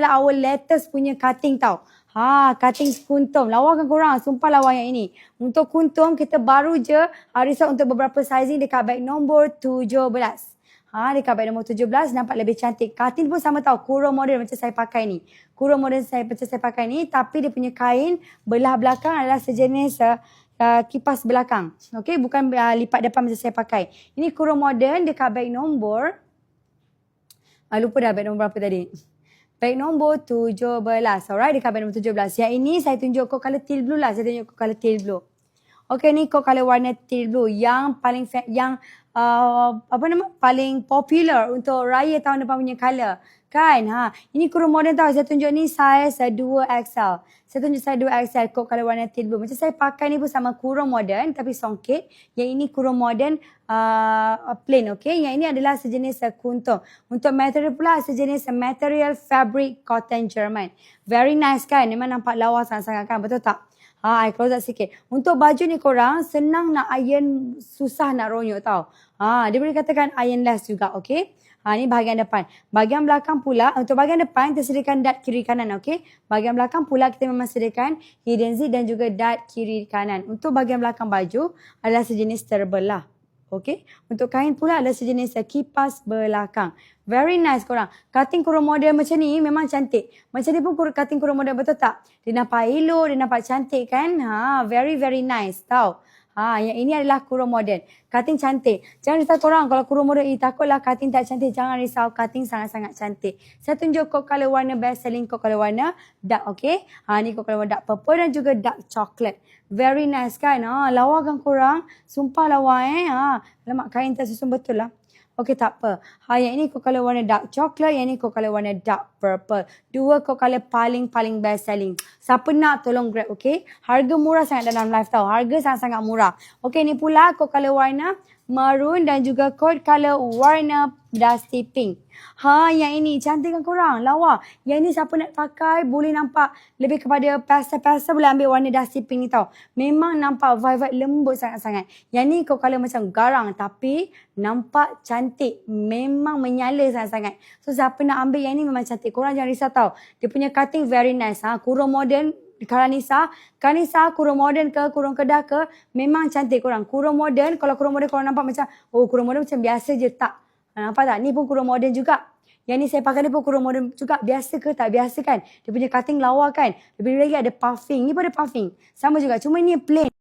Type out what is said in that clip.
adalah our latest punya cutting tau. Cutting kuntum. Lawa kan korang? Sumpah lawa yang ini. Untuk kuntum, kita baru je risau untuk beberapa sizing dekat beg nombor 17. Dekat beg nombor 17 nampak lebih cantik. Cutting pun sama tau. Kurung model macam saya pakai ni. Kurung model macam saya pakai ni. Tapi dia punya kain belah belakang adalah sejenis kipas belakang. Okay, bukan lipat depan macam saya pakai. Ini kurung modern dekat beg nombor. Lupa dah beg nombor berapa tadi. Beg nombor 17. Alright, dekat beg nombor 17. Yang ini saya tunjuk kod color teal blue lah. Saya tunjuk kod color teal blue. Okay, ni kod color warna teal blue. Yang paling paling popular untuk raya tahun depan punya color. Kan? Ini kurung modern tau. Saya tunjuk ni size 2XL. Saya tunjuk size 2XL kod color warna teal blue. Macam saya pakai ni pun sama kurung modern tapi songket. Yang ini kurung modern plain, okay. Yang ini adalah sejenis kuntum. Untuk material pula sejenis material fabric cotton Jerman. Very nice kan? Memang nampak lawa sangat-sangat kan? Betul tak? I close up sikit. Untuk baju ni korang senang nak iron, susah nak ronyok tau. Dia boleh katakan ironless juga, okay. Ni bahagian depan. Bahagian belakang pula, untuk bahagian depan tersediakan dart kiri kanan, okay. Bahagian belakang pula kita memang sediakan hidden zip dan juga dart kiri kanan. Untuk bahagian belakang baju adalah sejenis terbelah. Okay. Untuk kain pula adalah sejenis kipas belakang. Very nice korang. Cutting kurung model macam ni memang cantik. Macam ni pun cutting kurung model, betul tak? Dia nampak elok, dia nampak cantik kan? Very very nice tau. Yang ini adalah kurung model. Cutting cantik. Jangan risau korang kalau kurung model takutlah cutting tak cantik. Jangan risau, cutting sangat-sangat cantik. Saya tunjuk kod color warna best selling, kod color warna dark, okay. Ni kod color warna dark purple dan juga dark chocolate. Very nice kan? Lawa kan korang? Sumpah lawa Lemak kain tersusun betul lah. Okey, tak apa. Yang ini kod color warna dark chocolate, yang ini kod color warna dark purple. Dua kod color paling best selling. Siapa nak tolong grab, okey? Harga murah sangat dalam live tau. Harga sangat-sangat murah. Okey, ni pula kod color warna maroon dan juga kod color warna dusty pink. Yang ini cantik kan korang? Lawa. Yang ini siapa nak pakai boleh nampak lebih kepada pastel-pastel, boleh ambil warna dusty pink ni tau. Memang nampak vibe lembut sangat-sangat. Yang ni kod color macam garang tapi nampak cantik. Memang menyala sangat-sangat. So siapa nak ambil yang ni memang cantik. Korang jangan risau tau. Dia punya cutting very nice. Kurung modern Kanisa, kurung modern ke, kurung kedah ke, memang cantik korang. Kurung modern, kalau kurung modern korang nampak macam, kurung modern macam biasa je, tak. Nampak tak? Ni pun kurung modern juga. Yang ni saya pakai ni pun kurung modern juga. Biasa ke tak biasa kan? Dia punya cutting lawa kan? Lebih lagi ada puffing. Ni pun ada puffing. Sama juga. Cuma ni plain.